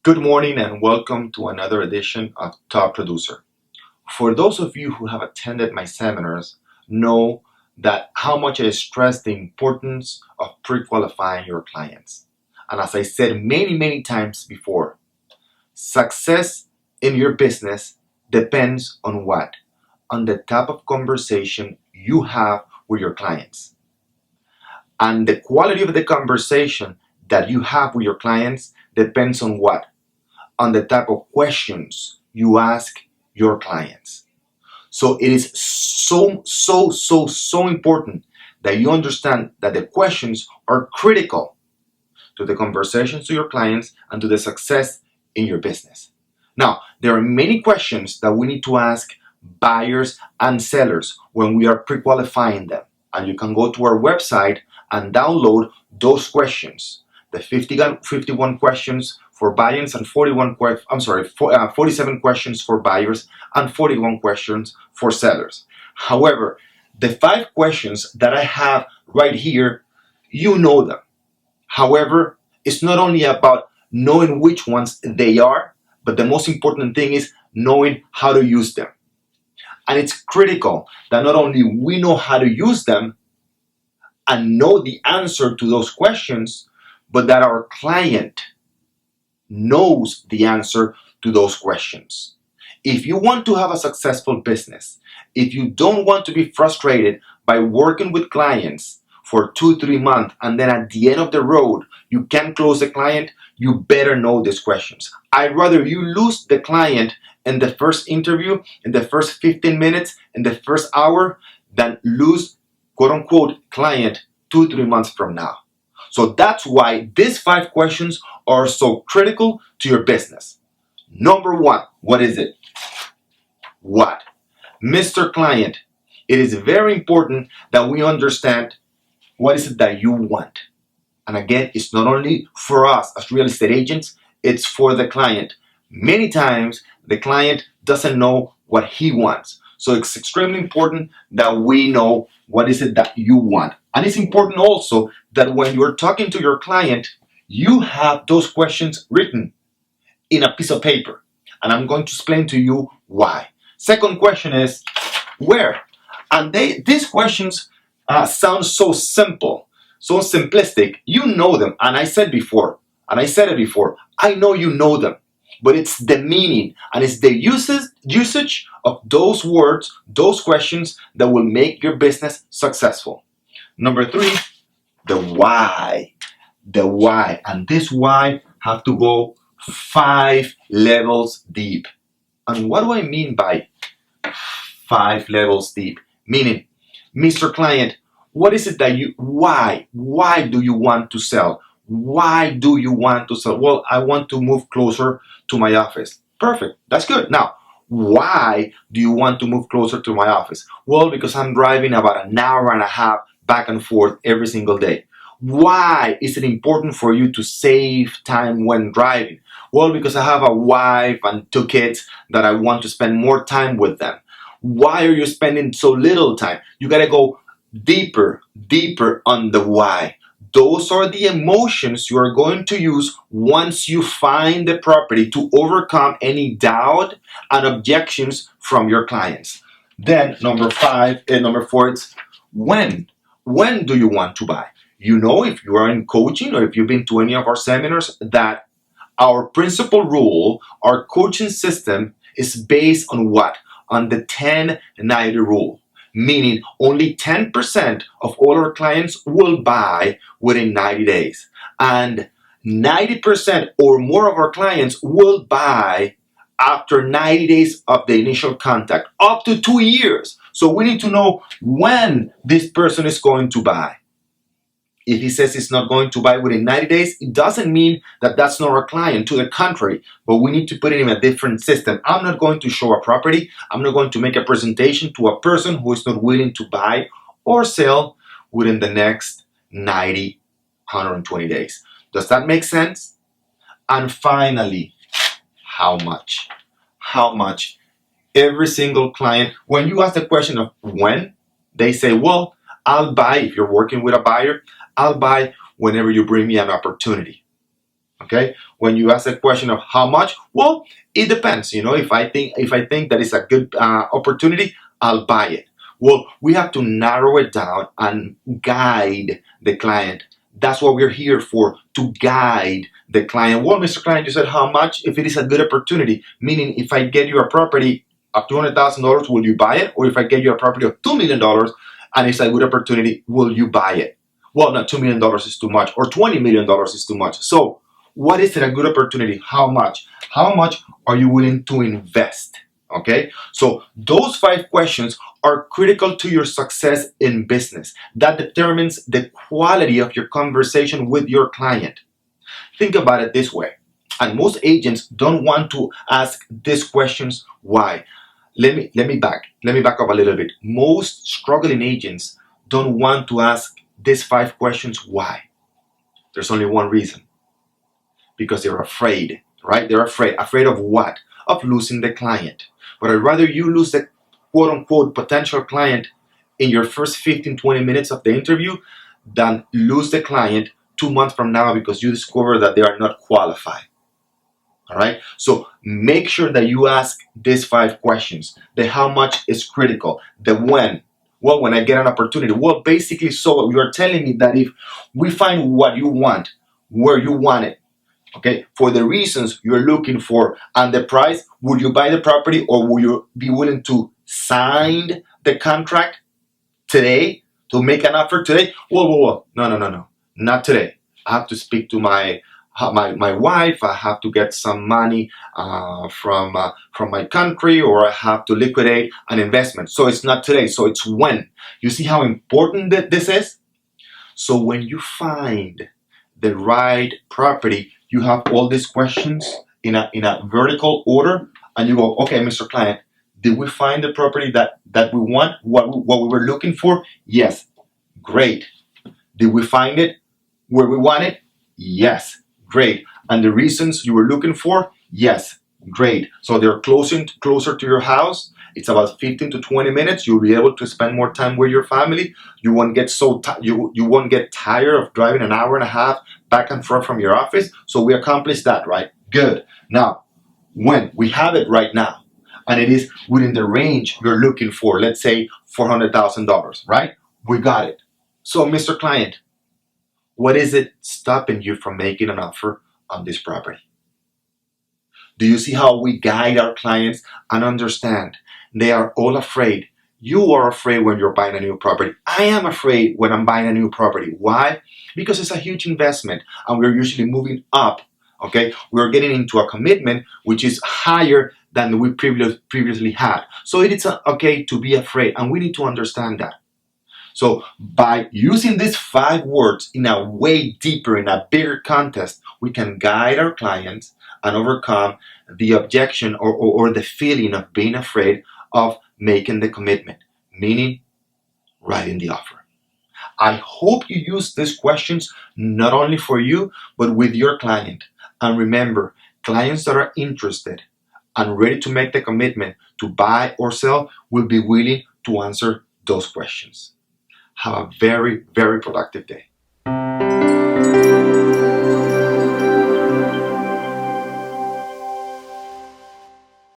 Good morning and welcome to another edition of Top Producer. For those of you who have attended my seminars, know that how much I stress the importance of pre-qualifying your clients. And as I said many times before, success in your business depends on what? On the type of conversation you have with your clients. And the quality of the conversation that you have with your clients depends on what? On the type of questions you ask your clients. So it is so important that you understand that the questions are critical to the conversations to your clients and to the success in your business. Now, there are many questions that we need to ask buyers and sellers when we are pre-qualifying them. And you can go to our website and download those questions. The 51 questions for buyers and 47 questions for buyers and 41 questions for sellers. However, the 5 questions that I have right here, you know them. However, it's not only about knowing which ones they are, but the most important thing is knowing how to use them. And it's critical that not only we know how to use them and know the answer to those questions, but that our client knows the answer to those questions. If you want to have a successful business, if you don't want to be frustrated by working with clients for 2-3 months and then at the end of the road you can't close the client, you better know these questions. I'd rather you lose the client in the first interview, in the first 15 minutes, in the first hour, than lose quote unquote client 2-3 months from now. So that's why these 5 questions are so critical to your business. Number 1, what is it? What? Mr. Client, it is very important that we understand what is it that you want. And again, it's not only for us as real estate agents, it's for the client. Many times, the client doesn't know what he wants. So it's extremely important that we know what is it that you want. And it's important also that when you're talking to your client, you have those questions written in a piece of paper. And I'm going to explain to you why. Second question is, where? And these questions sound so simple, so simplistic. You know them. And I said it before, I know you know them. But it's the meaning and it's the usage of those words, those questions that will make your business successful. Number 3, the why. The why. And this why have to go 5 levels deep. And what do I mean by 5 levels deep? Meaning, Mr. Client, what is it that why do you want to sell? Why do you want to sell? Well, I want to move closer to my office. Perfect. That's good. Now, why do you want to move closer to my office? Well, because I'm driving about an hour and a half back and forth every single day. Why is it important for you to save time when driving? Well, because I have a wife and 2 kids that I want to spend more time with them. Why are you spending so little time? You got to go deeper on the why. Those are the emotions you are going to use once you find the property to overcome any doubt and objections from your clients. Then number 4, it's when. When do you want to buy? You know, if you are in coaching or if you've been to any of our seminars, that our principal rule, our coaching system is based on what? On the 10-90 rule. Meaning only 10% of all our clients will buy within 90 days. And 90% or more of our clients will buy after 90 days of the initial contact, up to 2 years. So we need to know when this person is going to buy. If he says he's not going to buy within 90 days, it doesn't mean that that's not our client. To the contrary, but we need to put it in a different system. I'm not going to show a property. I'm not going to make a presentation to a person who is not willing to buy or sell within the next 90, 120 days. Does that make sense? And finally, how much? How much? Every single client, when you ask the question of when, they say, well, I'll buy. If you're working with a buyer, I'll buy whenever you bring me an opportunity. Okay, when you ask a question of how much, well, it depends. If I think that is a good opportunity, I'll buy it. Well, we have to narrow it down and guide the client. That's what we're here for, to guide the client. Well, Mr. Client, you said how much? If it is a good opportunity, meaning if I get you a property of $200,000, will you buy it? Or if I get you a property of $2 million and it's a good opportunity, will you buy it? Well, no, $2 million is too much, or $20 million is too much. So what is it a good opportunity? How much? How much are you willing to invest? Okay, so those 5 questions are critical to your success in business. That determines the quality of your conversation with your client. Think about it this way, and most agents don't want to ask these questions. Why? Let me back up a little bit. Most struggling agents don't want to ask these 5 questions. Why? There's only one reason: because they're afraid, right? They're afraid. Afraid of what? Of losing the client. But I'd rather you lose the quote unquote potential client in your first 15, 20 minutes of the interview than lose the client 2 months from now because you discover that they are not qualified. All right. So make sure that you ask these 5 questions. The how much is critical. The when. Well, when I get an opportunity. Well, basically, so you are telling me that if we find what you want, where you want it, okay, for the reasons you're looking for, and the price, would you buy the property, or will you be willing to sign the contract today, to make an offer today? Whoa. No. Not today. I have to speak to my wife. I have to get some money from my country, or I have to liquidate an investment. So it's not today. So it's when. You see how important this is? So when you find the right property, you have all these questions in a vertical order, and you go, okay, Mr. Client, did we find the property that we want, what we were looking for? Yes. Great. Did we find it where we want it? Yes. Great. And the reasons you were looking for? Yes. Great. So they're closer to your house. It's about 15 to 20 minutes. You'll be able to spend more time with your family. You won't get you won't get tired of driving an hour and a half back and forth from your office. So we accomplished that, right? Good. Now, when we have it right now, and it is within the range you're looking for, let's say $400,000, right? We got it. So, Mr. Client, what is it stopping you from making an offer on this property? Do you see how we guide our clients and understand they are all afraid? You are afraid when you're buying a new property. I am afraid when I'm buying a new property. Why? Because it's a huge investment, and we're usually moving up. Okay, we're getting into a commitment which is higher than we previously had. So it is okay to be afraid, and we need to understand that. So by using these 5 words in a way deeper, in a bigger context, we can guide our clients and overcome the objection or the feeling of being afraid of making the commitment, meaning writing the offer. I hope you use these questions not only for you, but with your client. And remember, clients that are interested and ready to make the commitment to buy or sell will be willing to answer those questions. Have a very, very productive day.